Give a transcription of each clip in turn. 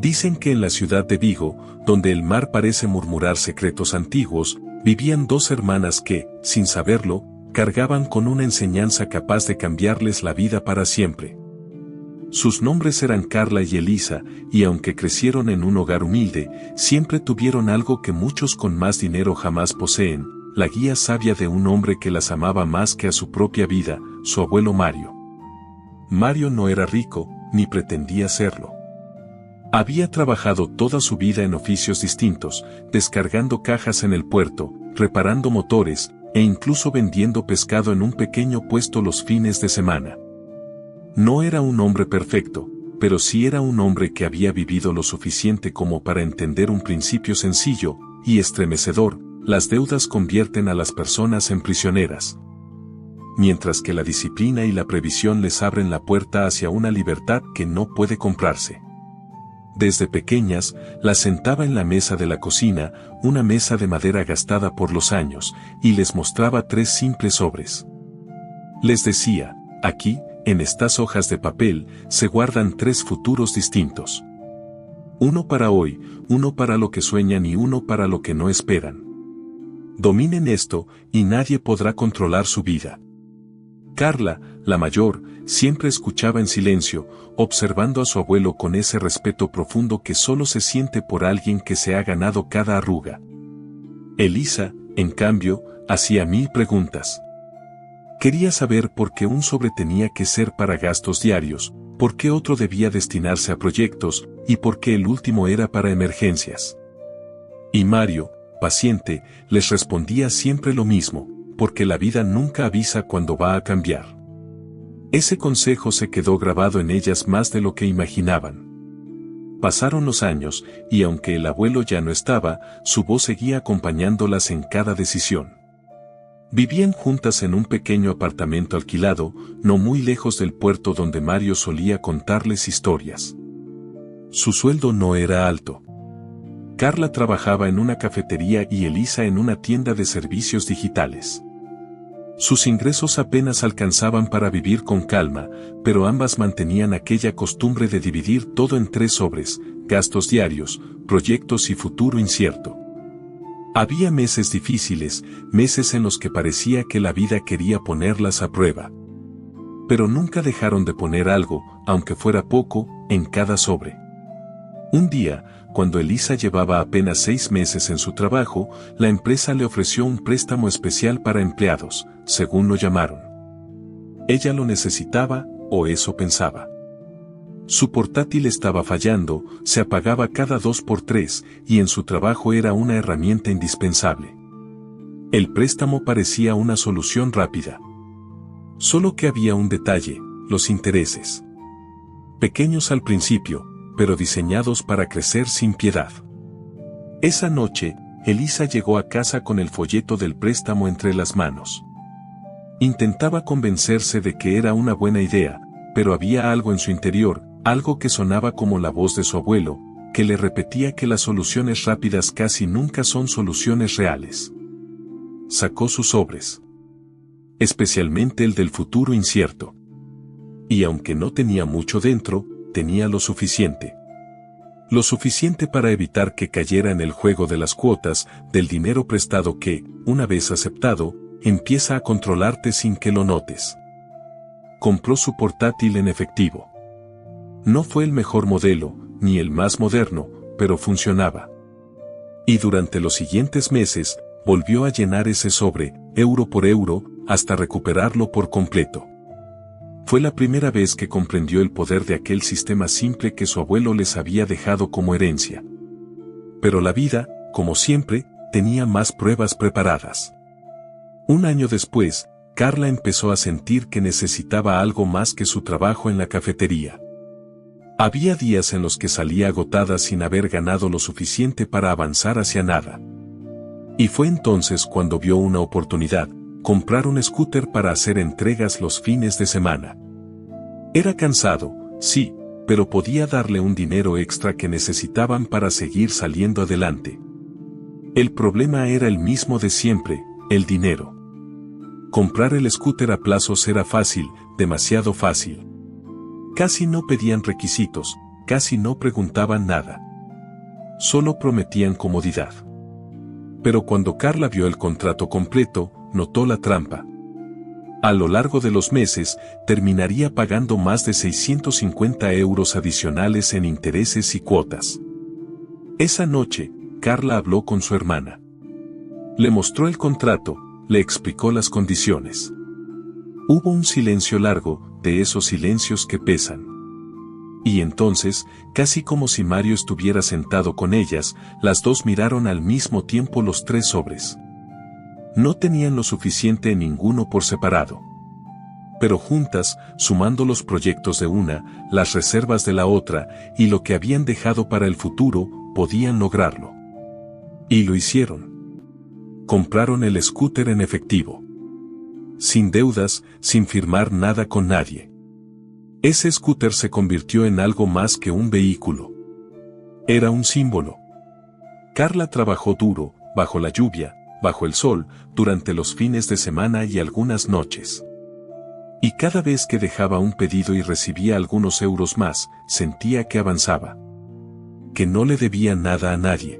Dicen que en la ciudad de Vigo, donde el mar parece murmurar secretos antiguos, vivían dos hermanas que, sin saberlo, cargaban con una enseñanza capaz de cambiarles la vida para siempre. Sus nombres eran Carla y Elisa, y aunque crecieron en un hogar humilde, siempre tuvieron algo que muchos con más dinero jamás poseen, la guía sabia de un hombre que las amaba más que a su propia vida, su abuelo Mario. Mario no era rico, ni pretendía serlo. Había trabajado toda su vida en oficios distintos, descargando cajas en el puerto, reparando motores, e incluso vendiendo pescado en un pequeño puesto los fines de semana. No era un hombre perfecto, pero sí era un hombre que había vivido lo suficiente como para entender un principio sencillo y estremecedor: las deudas convierten a las personas en prisioneras, mientras que la disciplina y la previsión les abren la puerta hacia una libertad que no puede comprarse. Desde pequeñas, las sentaba en la mesa de la cocina, una mesa de madera gastada por los años, y les mostraba 3 simples sobres. Les decía: aquí, en estas hojas de papel, se guardan 3 futuros distintos. Uno para hoy, uno para lo que sueñan y uno para lo que no esperan. Dominen esto, y nadie podrá controlar su vida. Carla, la mayor, siempre escuchaba en silencio, observando a su abuelo con ese respeto profundo que solo se siente por alguien que se ha ganado cada arruga. Elisa, en cambio, hacía 1000 preguntas. Quería saber por qué un sobre tenía que ser para gastos diarios, por qué otro debía destinarse a proyectos, y por qué el último era para emergencias. Y Mario, paciente, les respondía siempre lo mismo: porque la vida nunca avisa cuando va a cambiar. Ese consejo se quedó grabado en ellas más de lo que imaginaban. Pasaron los años, y aunque el abuelo ya no estaba, su voz seguía acompañándolas en cada decisión. Vivían juntas en un pequeño apartamento alquilado, no muy lejos del puerto donde Mario solía contarles historias. Su sueldo no era alto. Carla trabajaba en una cafetería y Elisa en una tienda de servicios digitales. Sus ingresos apenas alcanzaban para vivir con calma, pero ambas mantenían aquella costumbre de dividir todo en 3 sobres: gastos diarios, proyectos y futuro incierto. Había meses difíciles, meses en los que parecía que la vida quería ponerlas a prueba. Pero nunca dejaron de poner algo, aunque fuera poco, en cada sobre. Un día, cuando Elisa llevaba apenas 6 meses en su trabajo, la empresa le ofreció un préstamo especial para empleados, según lo llamaron. Ella lo necesitaba, o eso pensaba. Su portátil estaba fallando, se apagaba cada 2 por 3, y en su trabajo era una herramienta indispensable. El préstamo parecía una solución rápida. Solo que había un detalle: los intereses. Pequeños al principio, pero diseñados para crecer sin piedad. Esa noche, Elisa llegó a casa con el folleto del préstamo entre las manos. Intentaba convencerse de que era una buena idea, pero había algo en su interior, algo que sonaba como la voz de su abuelo, que le repetía que las soluciones rápidas casi nunca son soluciones reales. Sacó sus sobres, especialmente el del futuro incierto. Y aunque no tenía mucho dentro, tenía lo suficiente. Lo suficiente para evitar que cayera en el juego de las cuotas, del dinero prestado que, una vez aceptado, empieza a controlarte sin que lo notes. Compró su portátil en efectivo. No fue el mejor modelo, ni el más moderno, pero funcionaba. Y durante los siguientes meses, volvió a llenar ese sobre, euro por euro, hasta recuperarlo por completo. Fue la primera vez que comprendió el poder de aquel sistema simple que su abuelo les había dejado como herencia. Pero la vida, como siempre, tenía más pruebas preparadas. Un año después, Carla empezó a sentir que necesitaba algo más que su trabajo en la cafetería. Había días en los que salía agotada sin haber ganado lo suficiente para avanzar hacia nada. Y fue entonces cuando vio una oportunidad: comprar un scooter para hacer entregas los fines de semana. Era cansado, sí, pero podía darle un dinero extra que necesitaban para seguir saliendo adelante. El problema era el mismo de siempre: el dinero. Comprar el scooter a plazos era fácil, demasiado fácil. Casi no pedían requisitos, casi no preguntaban nada. Solo prometían comodidad. Pero cuando Carla vio el contrato completo, notó la trampa. A lo largo de los meses, terminaría pagando más de 650 euros adicionales en intereses y cuotas. Esa noche, Carla habló con su hermana. Le mostró el contrato, le explicó las condiciones. Hubo un silencio largo, de esos silencios que pesan. Y entonces, casi como si Mario estuviera sentado con ellas, las dos miraron al mismo tiempo los 3 sobres. No tenían lo suficiente en ninguno por separado. Pero juntas, sumando los proyectos de una, las reservas de la otra, y lo que habían dejado para el futuro, podían lograrlo. Y lo hicieron. Compraron el scooter en efectivo. Sin deudas, sin firmar nada con nadie. Ese scooter se convirtió en algo más que un vehículo. Era un símbolo. Carla trabajó duro, bajo la lluvia, bajo el sol, durante los fines de semana y algunas noches. Y cada vez que dejaba un pedido y recibía algunos euros más, sentía que avanzaba. Que no le debía nada a nadie.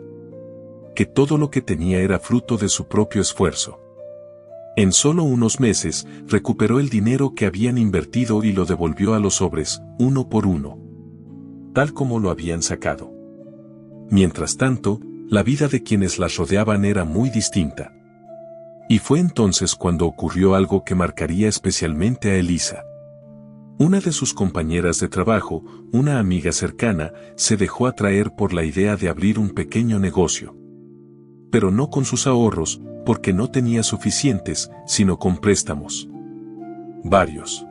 Que todo lo que tenía era fruto de su propio esfuerzo. En solo unos meses, recuperó el dinero que habían invertido y lo devolvió a los sobres, uno por uno. Tal como lo habían sacado. Mientras tanto, la vida de quienes las rodeaban era muy distinta. Y fue entonces cuando ocurrió algo que marcaría especialmente a Elisa. Una de sus compañeras de trabajo, una amiga cercana, se dejó atraer por la idea de abrir un pequeño negocio. Pero no con sus ahorros, porque no tenía suficientes, sino con préstamos. Varios.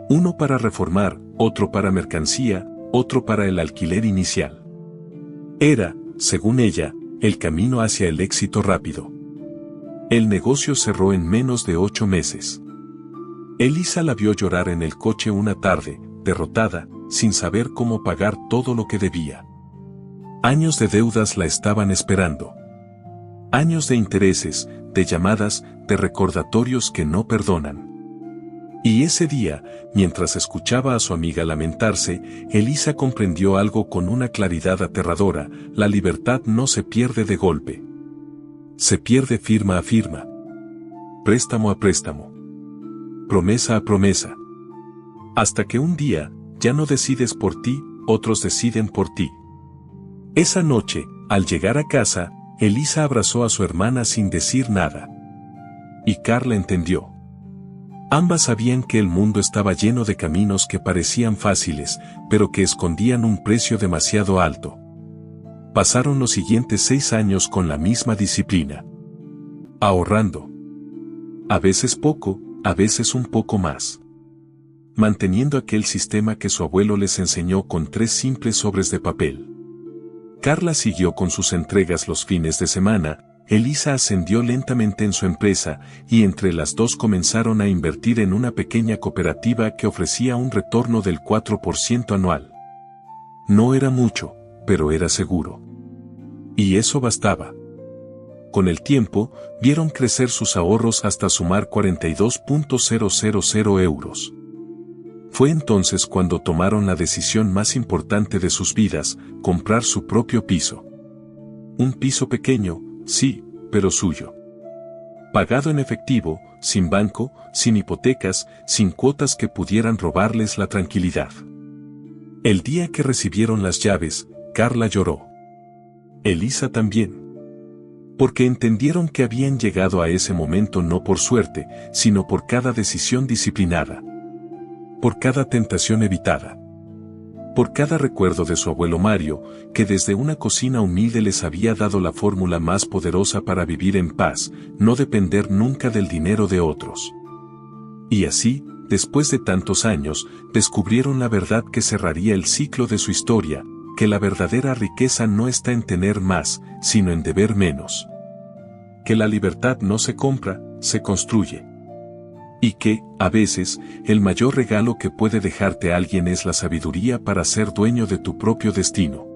Uno para reformar, otro para mercancía, otro para el alquiler inicial. Era, según ella, el camino hacia el éxito rápido. El negocio cerró en menos de 8 meses. Elisa la vio llorar en el coche una tarde, derrotada, sin saber cómo pagar todo lo que debía. Años de deudas la estaban esperando. Años de intereses, de llamadas, de recordatorios que no perdonan. Y ese día, mientras escuchaba a su amiga lamentarse, Elisa comprendió algo con una claridad aterradora: la libertad no se pierde de golpe. Se pierde firma a firma. Préstamo a préstamo. Promesa a promesa. Hasta que un día, ya no decides por ti, otros deciden por ti. Esa noche, al llegar a casa, Elisa abrazó a su hermana sin decir nada. Y Carla entendió. Ambas sabían que el mundo estaba lleno de caminos que parecían fáciles, pero que escondían un precio demasiado alto. Pasaron los siguientes 6 años con la misma disciplina. Ahorrando. A veces poco, a veces un poco más. Manteniendo aquel sistema que su abuelo les enseñó con 3 simples sobres de papel. Carla siguió con sus entregas los fines de semana, Elisa ascendió lentamente en su empresa, y entre las dos comenzaron a invertir en una pequeña cooperativa que ofrecía un retorno del 4% anual. No era mucho, pero era seguro. Y eso bastaba. Con el tiempo, vieron crecer sus ahorros hasta sumar 42.000 euros. Fue entonces cuando tomaron la decisión más importante de sus vidas: comprar su propio piso. Un piso pequeño, sí, pero suyo. Pagado en efectivo, sin banco, sin hipotecas, sin cuotas que pudieran robarles la tranquilidad. El día que recibieron las llaves, Carla lloró. Elisa también. Porque entendieron que habían llegado a ese momento no por suerte, sino por cada decisión disciplinada. Por cada tentación evitada. Por cada recuerdo de su abuelo Mario, que desde una cocina humilde les había dado la fórmula más poderosa para vivir en paz: no depender nunca del dinero de otros. Y así, después de tantos años, descubrieron la verdad que cerraría el ciclo de su historia: que la verdadera riqueza no está en tener más, sino en deber menos. Que la libertad no se compra, se construye. Y que, a veces, el mayor regalo que puede dejarte alguien es la sabiduría para ser dueño de tu propio destino.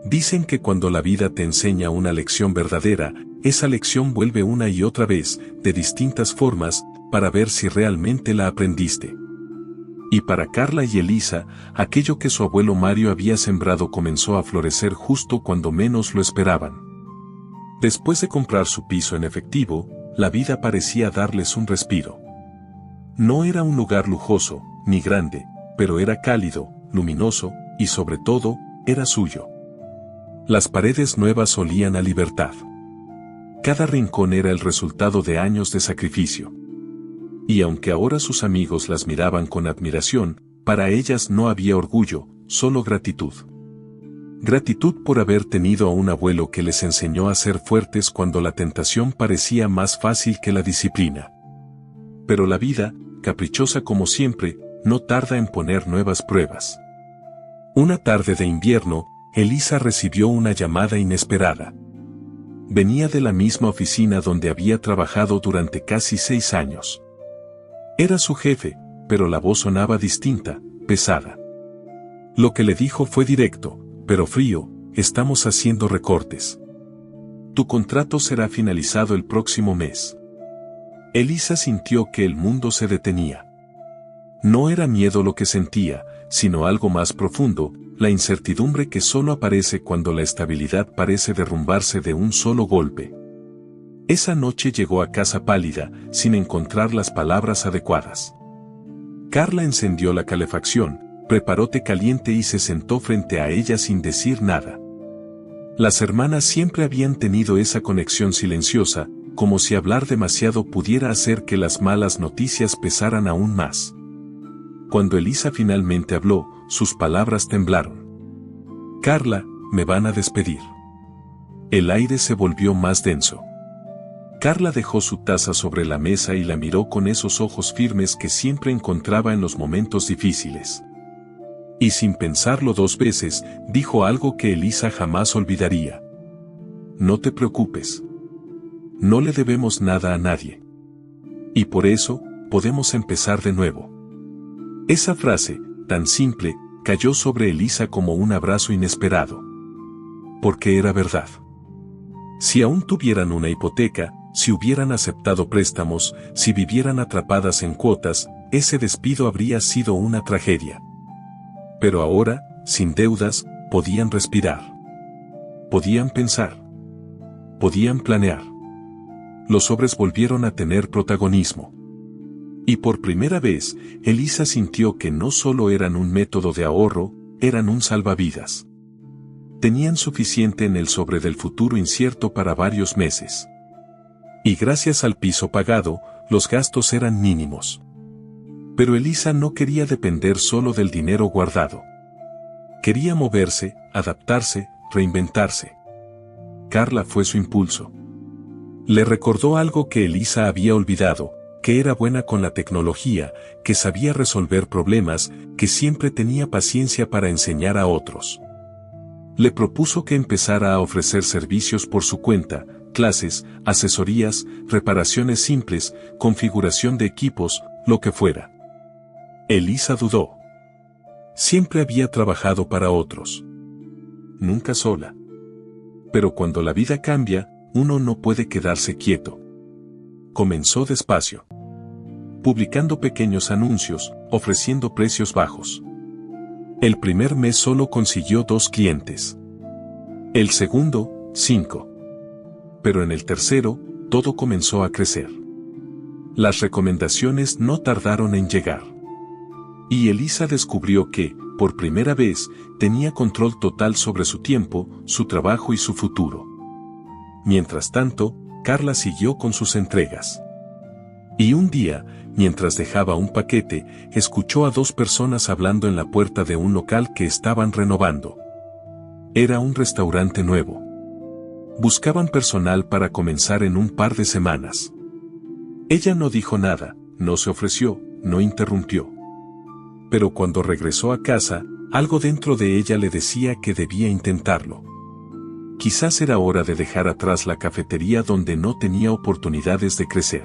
Dicen que cuando la vida te enseña una lección verdadera, esa lección vuelve una y otra vez, de distintas formas, para ver si realmente la aprendiste. Y para Carla y Elisa, aquello que su abuelo Mario había sembrado comenzó a florecer justo cuando menos lo esperaban. Después de comprar su piso en efectivo, la vida parecía darles un respiro. No era un lugar lujoso, ni grande, pero era cálido, luminoso, y sobre todo, era suyo. Las paredes nuevas olían a libertad. Cada rincón era el resultado de años de sacrificio. Y aunque ahora sus amigos las miraban con admiración, para ellas no había orgullo, solo gratitud. Gratitud por haber tenido a un abuelo que les enseñó a ser fuertes cuando la tentación parecía más fácil que la disciplina. Pero la vida, caprichosa como siempre, no tarda en poner nuevas pruebas. Una tarde de invierno, Elisa recibió una llamada inesperada. Venía de la misma oficina donde había trabajado durante casi 6 años. Era su jefe, pero la voz sonaba distinta, pesada. Lo que le dijo fue directo, pero frío: estamos haciendo recortes. Tu contrato será finalizado el próximo mes. Elisa sintió que el mundo se detenía. No era miedo lo que sentía, sino algo más profundo, la incertidumbre que solo aparece cuando la estabilidad parece derrumbarse de un solo golpe. Esa noche llegó a casa pálida, sin encontrar las palabras adecuadas. Carla encendió la calefacción, preparó té caliente y se sentó frente a ella sin decir nada. Las hermanas siempre habían tenido esa conexión silenciosa, como si hablar demasiado pudiera hacer que las malas noticias pesaran aún más. Cuando Elisa finalmente habló, sus palabras temblaron. Carla, me van a despedir. El aire se volvió más denso. Carla dejó su taza sobre la mesa y la miró con esos ojos firmes que siempre encontraba en los momentos difíciles. Y sin pensarlo 2 veces, dijo algo que Elisa jamás olvidaría. No te preocupes. No le debemos nada a nadie. Y por eso, podemos empezar de nuevo. Esa frase, tan simple, cayó sobre Elisa como un abrazo inesperado. Porque era verdad. Si aún tuvieran una hipoteca, si hubieran aceptado préstamos, si vivieran atrapadas en cuotas, ese despido habría sido una tragedia. Pero ahora, sin deudas, podían respirar. Podían pensar. Podían planear. Los sobres volvieron a tener protagonismo. Y por primera vez, Elisa sintió que no solo eran un método de ahorro, eran un salvavidas. Tenían suficiente en el sobre del futuro incierto para varios meses. Y gracias al piso pagado, los gastos eran mínimos. Pero Elisa no quería depender solo del dinero guardado. Quería moverse, adaptarse, reinventarse. Carla fue su impulso. Le recordó algo que Elisa había olvidado, que era buena con la tecnología, que sabía resolver problemas, que siempre tenía paciencia para enseñar a otros. Le propuso que empezara a ofrecer servicios por su cuenta, clases, asesorías, reparaciones simples, configuración de equipos, lo que fuera. Elisa dudó. Siempre había trabajado para otros. Nunca sola. Pero cuando la vida cambia, uno no puede quedarse quieto. Comenzó despacio. Publicando pequeños anuncios, ofreciendo precios bajos. El primer mes solo consiguió 2 clientes. El segundo, 5. Pero en el tercero, todo comenzó a crecer. Las recomendaciones no tardaron en llegar. Y Elisa descubrió que, por primera vez, tenía control total sobre su tiempo, su trabajo y su futuro. Mientras tanto, Carla siguió con sus entregas. Y un día, mientras dejaba un paquete, escuchó a 2 personas hablando en la puerta de un local que estaban renovando. Era un restaurante nuevo. Buscaban personal para comenzar en un par de semanas. Ella no dijo nada, no se ofreció, no interrumpió. Pero cuando regresó a casa, algo dentro de ella le decía que debía intentarlo. Quizás era hora de dejar atrás la cafetería donde no tenía oportunidades de crecer.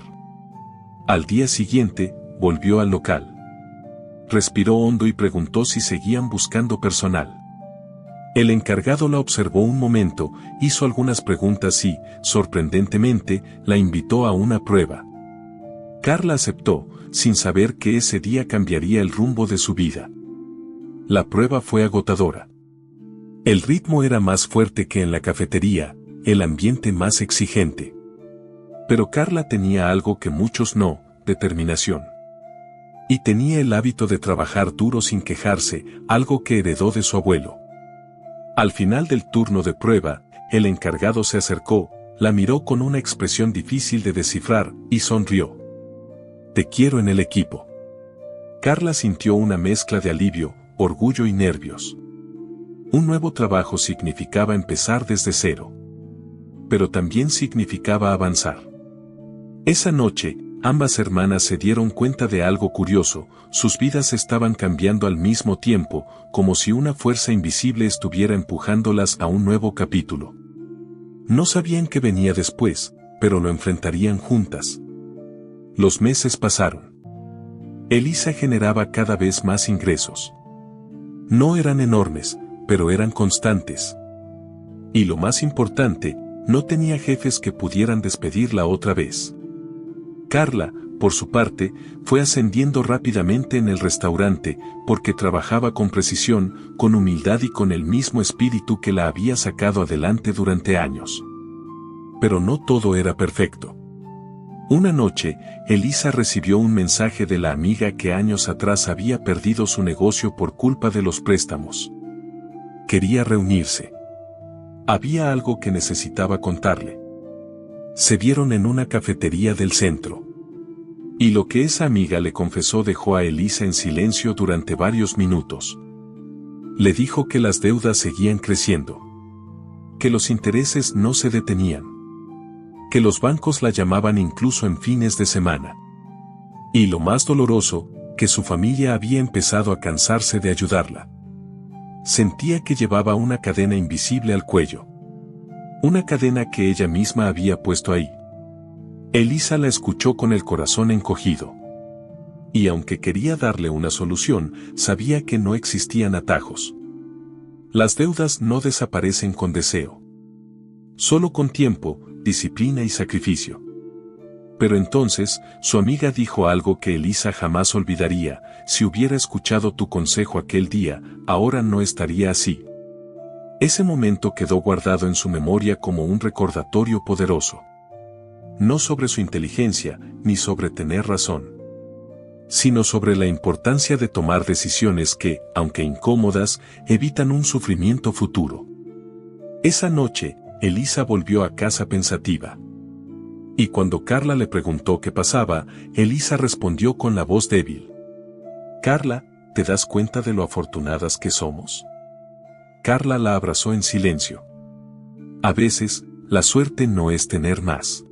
Al día siguiente, volvió al local. Respiró hondo y preguntó si seguían buscando personal. El encargado la observó un momento, hizo algunas preguntas y, sorprendentemente, la invitó a una prueba. Carla aceptó, sin saber que ese día cambiaría el rumbo de su vida. La prueba fue agotadora. El ritmo era más fuerte que en la cafetería, el ambiente más exigente. Pero Carla tenía algo que muchos no, determinación. Y tenía el hábito de trabajar duro sin quejarse, algo que heredó de su abuelo. Al final del turno de prueba, el encargado se acercó, la miró con una expresión difícil de descifrar, y sonrió. «Te quiero en el equipo». Carla sintió una mezcla de alivio, orgullo y nervios. Un nuevo trabajo significaba empezar desde cero. Pero también significaba avanzar. Esa noche, ambas hermanas se dieron cuenta de algo curioso, sus vidas estaban cambiando al mismo tiempo, como si una fuerza invisible estuviera empujándolas a un nuevo capítulo. No sabían qué venía después, pero lo enfrentarían juntas. Los meses pasaron. Elisa generaba cada vez más ingresos. No eran enormes, pero eran constantes. Y lo más importante, no tenía jefes que pudieran despedirla otra vez. Carla, por su parte, fue ascendiendo rápidamente en el restaurante, porque trabajaba con precisión, con humildad y con el mismo espíritu que la había sacado adelante durante años. Pero no todo era perfecto. Una noche, Elisa recibió un mensaje de la amiga que años atrás había perdido su negocio por culpa de los préstamos. Quería reunirse. Había algo que necesitaba contarle. Se vieron en una cafetería del centro. Y lo que esa amiga le confesó dejó a Elisa en silencio durante varios minutos. Le dijo que las deudas seguían creciendo. Que los intereses no se detenían. Que los bancos la llamaban incluso en fines de semana. Y lo más doloroso, que su familia había empezado a cansarse de ayudarla. Sentía que llevaba una cadena invisible al cuello. Una cadena que ella misma había puesto ahí. Elisa la escuchó con el corazón encogido. Y aunque quería darle una solución, sabía que no existían atajos. Las deudas no desaparecen con deseo. Solo con tiempo, disciplina y sacrificio. Pero entonces, su amiga dijo algo que Elisa jamás olvidaría: si hubiera escuchado tu consejo aquel día, ahora no estaría así. Ese momento quedó guardado en su memoria como un recordatorio poderoso. No sobre su inteligencia, ni sobre tener razón, sino sobre la importancia de tomar decisiones que, aunque incómodas, evitan un sufrimiento futuro. Esa noche, Elisa volvió a casa pensativa. Y cuando Carla le preguntó qué pasaba, Elisa respondió con la voz débil. «Carla, ¿te das cuenta de lo afortunadas que somos?» Carla la abrazó en silencio. A veces, la suerte no es tener más.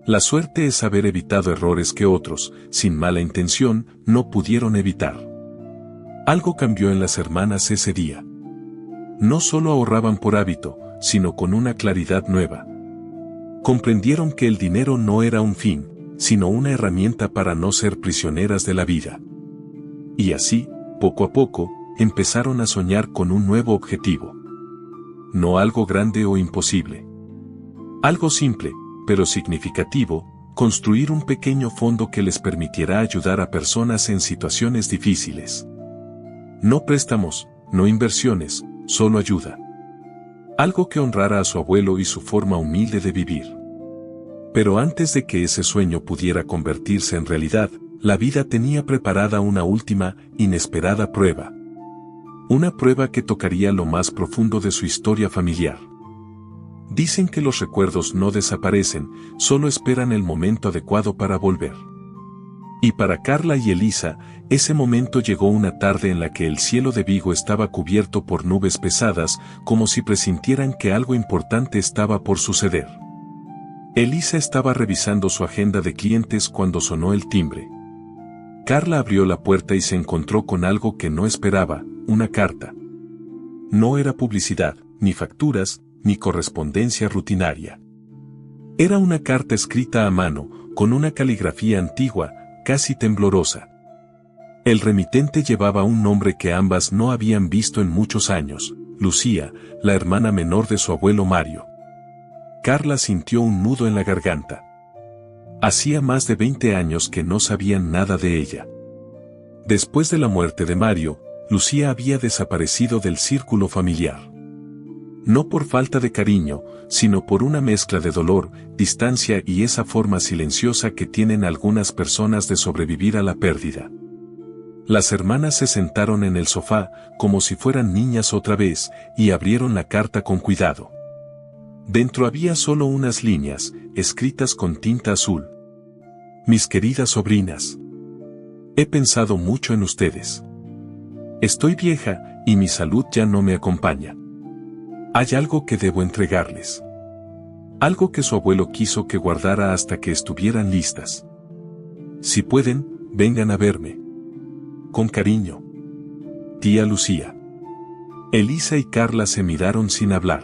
La suerte es haber evitado errores que otros, sin mala intención, no pudieron evitar. Algo cambió en las hermanas ese día. No solo ahorraban por hábito, sino con una claridad nueva. Comprendieron que el dinero no era un fin, sino una herramienta para no ser prisioneras de la vida. Y así, poco a poco, empezaron a soñar con un nuevo objetivo. No algo grande o imposible. Algo simple, pero significativo: construir un pequeño fondo que les permitiera ayudar a personas en situaciones difíciles. No préstamos, no inversiones, solo ayuda. Algo que honrara a su abuelo y su forma humilde de vivir. Pero antes de que ese sueño pudiera convertirse en realidad, la vida tenía preparada una última, inesperada prueba. Una prueba que tocaría lo más profundo de su historia familiar. Dicen que los recuerdos no desaparecen, solo esperan el momento adecuado para volver. Y para Carla y Elisa, ese momento llegó una tarde en la que el cielo de Vigo estaba cubierto por nubes pesadas, como si presintieran que algo importante estaba por suceder. Elisa estaba revisando su agenda de clientes cuando sonó el timbre. Carla abrió la puerta y se encontró con algo que no esperaba: una carta. No era publicidad, ni facturas, ni correspondencia rutinaria. Era una carta escrita a mano, con una caligrafía antigua, casi temblorosa. El remitente llevaba un nombre que ambas no habían visto en muchos años: Lucía, la hermana menor de su abuelo Mario. Carla sintió un nudo en la garganta. Hacía más de 20 años que no sabían nada de ella. Después de la muerte de Mario, Lucía había desaparecido del círculo familiar. No por falta de cariño, sino por una mezcla de dolor, distancia y esa forma silenciosa que tienen algunas personas de sobrevivir a la pérdida. Las hermanas se sentaron en el sofá, como si fueran niñas otra vez, y abrieron la carta con cuidado. Dentro había solo unas líneas, escritas con tinta azul. Mis queridas sobrinas. He pensado mucho en ustedes. Estoy vieja, y mi salud ya no me acompaña. Hay algo que debo entregarles. Algo que su abuelo quiso que guardara hasta que estuvieran listas. Si pueden, vengan a verme. Con cariño. Tía Lucía. Elisa y Carla se miraron sin hablar.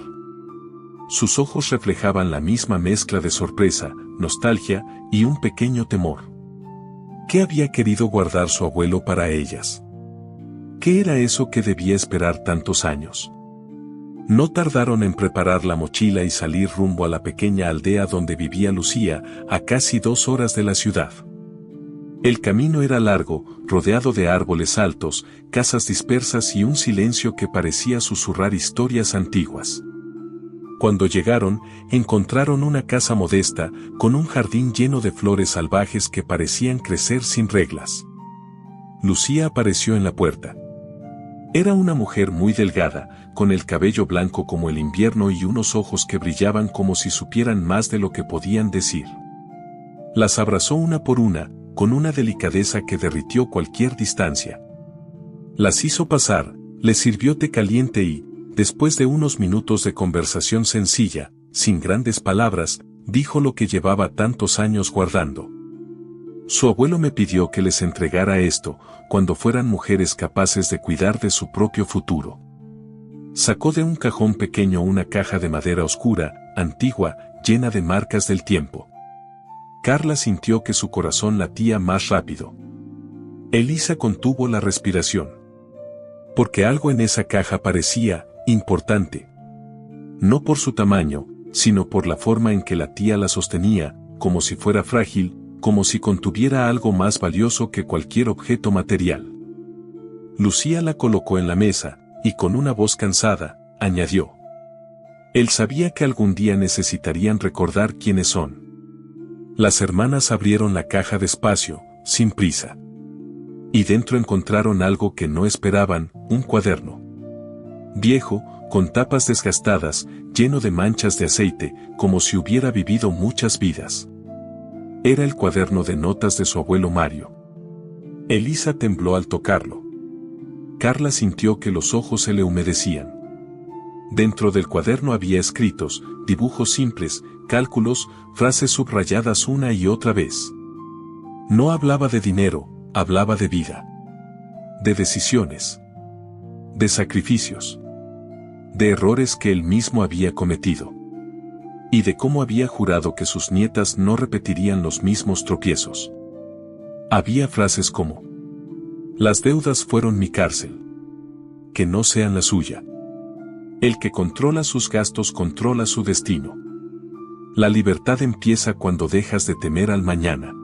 Sus ojos reflejaban la misma mezcla de sorpresa, nostalgia y un pequeño temor. ¿Qué había querido guardar su abuelo para ellas? ¿Qué era eso que debía esperar tantos años? No tardaron en preparar la mochila y salir rumbo a la pequeña aldea donde vivía Lucía, a casi 2 horas de la ciudad. El camino era largo, rodeado de árboles altos, casas dispersas y un silencio que parecía susurrar historias antiguas. Cuando llegaron, encontraron una casa modesta, con un jardín lleno de flores salvajes que parecían crecer sin reglas. Lucía apareció en la puerta. Era una mujer muy delgada, con el cabello blanco como el invierno y unos ojos que brillaban como si supieran más de lo que podían decir. Las abrazó una por una, con una delicadeza que derritió cualquier distancia. Las hizo pasar, les sirvió té caliente y, después de unos minutos de conversación sencilla, sin grandes palabras, dijo lo que llevaba tantos años guardando. Su abuelo me pidió que les entregara esto, cuando fueran mujeres capaces de cuidar de su propio futuro. Sacó de un cajón pequeño una caja de madera oscura, antigua, llena de marcas del tiempo. Carla sintió que su corazón latía más rápido. Elisa contuvo la respiración. Porque algo en esa caja parecía importante. No por su tamaño, sino por la forma en que la tía la sostenía, como si fuera frágil, como si contuviera algo más valioso que cualquier objeto material. Lucía la colocó en la mesa, y con una voz cansada, añadió. Él sabía que algún día necesitarían recordar quiénes son. Las hermanas abrieron la caja despacio, sin prisa. Y dentro encontraron algo que no esperaban, un cuaderno. Viejo, con tapas desgastadas, lleno de manchas de aceite, como si hubiera vivido muchas vidas. Era el cuaderno de notas de su abuelo Mario. Elisa tembló al tocarlo. Carla sintió que los ojos se le humedecían. Dentro del cuaderno había escritos, dibujos simples, cálculos, frases subrayadas una y otra vez. No hablaba de dinero, hablaba de vida. De decisiones. De sacrificios. De errores que él mismo había cometido. Y de cómo había jurado que sus nietas no repetirían los mismos tropiezos. Había frases como: las deudas fueron mi cárcel. Que no sean la suya. El que controla sus gastos controla su destino. La libertad empieza cuando dejas de temer al mañana.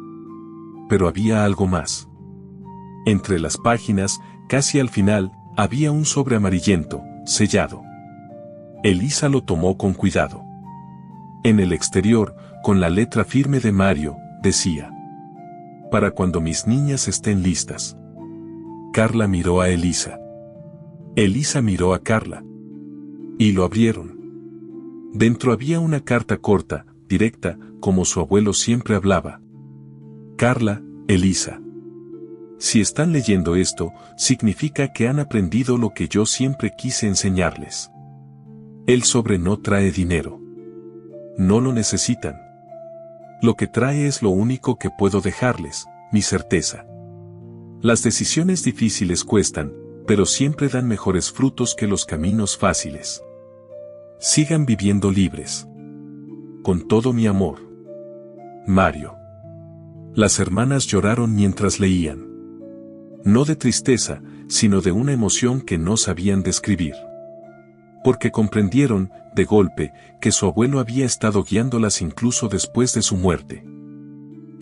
Pero había algo más. Entre las páginas, casi al final, había un sobre amarillento, sellado. Elisa lo tomó con cuidado. En el exterior, con la letra firme de Mario, decía: para cuando mis niñas estén listas. Carla miró a Elisa. Elisa miró a Carla. Y lo abrieron. Dentro había una carta corta, directa, como su abuelo siempre hablaba. Carla, Elisa. Si están leyendo esto, significa que han aprendido lo que yo siempre quise enseñarles. El sobre no trae dinero. No lo necesitan. Lo que trae es lo único que puedo dejarles, mi certeza. Las decisiones difíciles cuestan, pero siempre dan mejores frutos que los caminos fáciles. Sigan viviendo libres. Con todo mi amor. Mario. Las hermanas lloraron mientras leían. No de tristeza, sino de una emoción que no sabían describir. Porque comprendieron, de golpe, que su abuelo había estado guiándolas incluso después de su muerte.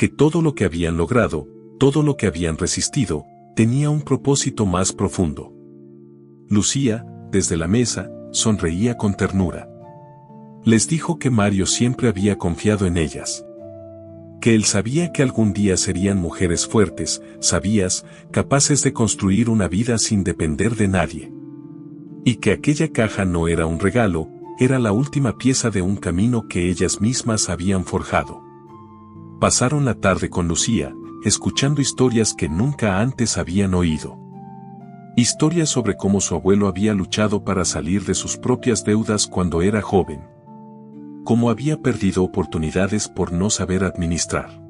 que todo lo que habían logrado, todo lo que habían resistido, tenía un propósito más profundo. Lucía, desde la mesa, sonreía con ternura. Les dijo que Mario siempre había confiado en ellas. Que él sabía que algún día serían mujeres fuertes, sabias, capaces de construir una vida sin depender de nadie. Y que aquella caja no era un regalo, era la última pieza de un camino que ellas mismas habían forjado. Pasaron la tarde con Lucía, escuchando historias que nunca antes habían oído. Historias sobre cómo su abuelo había luchado para salir de sus propias deudas cuando era joven. Cómo había perdido oportunidades por no saber administrar.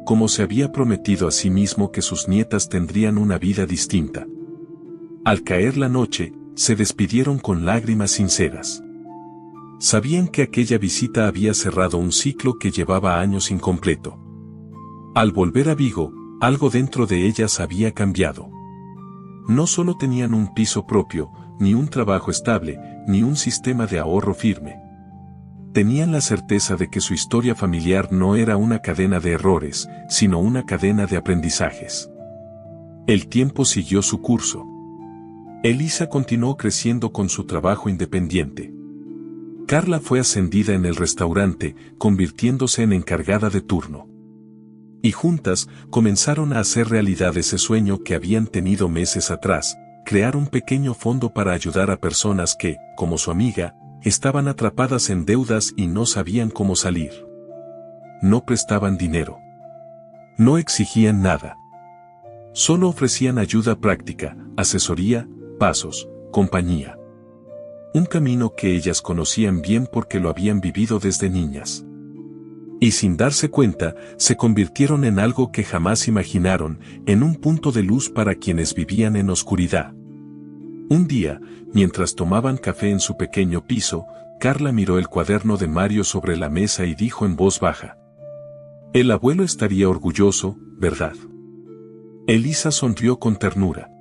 Cómo se había prometido a sí mismo que sus nietas tendrían una vida distinta. Al caer la noche, se despidieron con lágrimas sinceras. Sabían que aquella visita había cerrado un ciclo que llevaba años incompleto. Al volver a Vigo, algo dentro de ellas había cambiado. No solo tenían un piso propio, ni un trabajo estable, ni un sistema de ahorro firme. Tenían la certeza de que su historia familiar no era una cadena de errores, sino una cadena de aprendizajes. El tiempo siguió su curso. Elisa continuó creciendo con su trabajo independiente. Carla fue ascendida en el restaurante, convirtiéndose en encargada de turno. Y juntas, comenzaron a hacer realidad ese sueño que habían tenido meses atrás, crear un pequeño fondo para ayudar a personas que, como su amiga, estaban atrapadas en deudas y no sabían cómo salir. No prestaban dinero. No exigían nada. Solo ofrecían ayuda práctica, asesoría, pasos, compañía. Un camino que ellas conocían bien porque lo habían vivido desde niñas. Y sin darse cuenta, se convirtieron en algo que jamás imaginaron, en un punto de luz para quienes vivían en oscuridad. Un día, mientras tomaban café en su pequeño piso, Carla miró el cuaderno de Mario sobre la mesa y dijo en voz baja: «El abuelo estaría orgulloso, ¿verdad?». Elisa sonrió con ternura.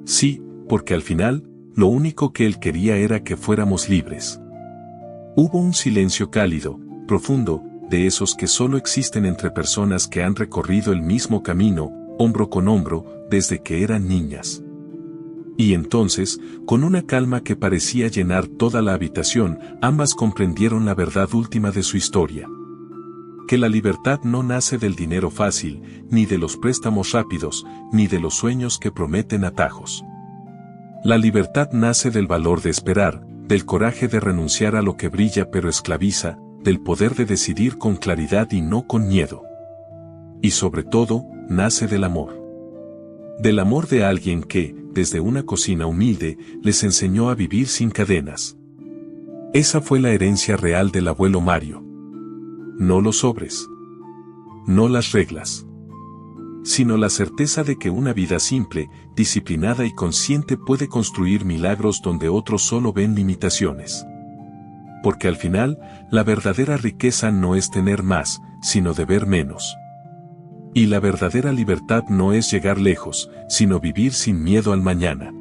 «Sí, porque al final, lo único que él quería era que fuéramos libres». Hubo un silencio cálido, profundo, de esos que solo existen entre personas que han recorrido el mismo camino, hombro con hombro, desde que eran niñas. Y entonces, con una calma que parecía llenar toda la habitación, ambas comprendieron la verdad última de su historia. Que la libertad no nace del dinero fácil, ni de los préstamos rápidos, ni de los sueños que prometen atajos. La libertad nace del valor de esperar, del coraje de renunciar a lo que brilla pero esclaviza, del poder de decidir con claridad y no con miedo. Y sobre todo, nace del amor. Del amor de alguien que, desde una cocina humilde, les enseñó a vivir sin cadenas. Esa fue la herencia real del abuelo Mario. No los sobres. No las reglas. Sino la certeza de que una vida simple, disciplinada y consciente puede construir milagros donde otros solo ven limitaciones. Porque al final, la verdadera riqueza no es tener más, sino deber menos. Y la verdadera libertad no es llegar lejos, sino vivir sin miedo al mañana.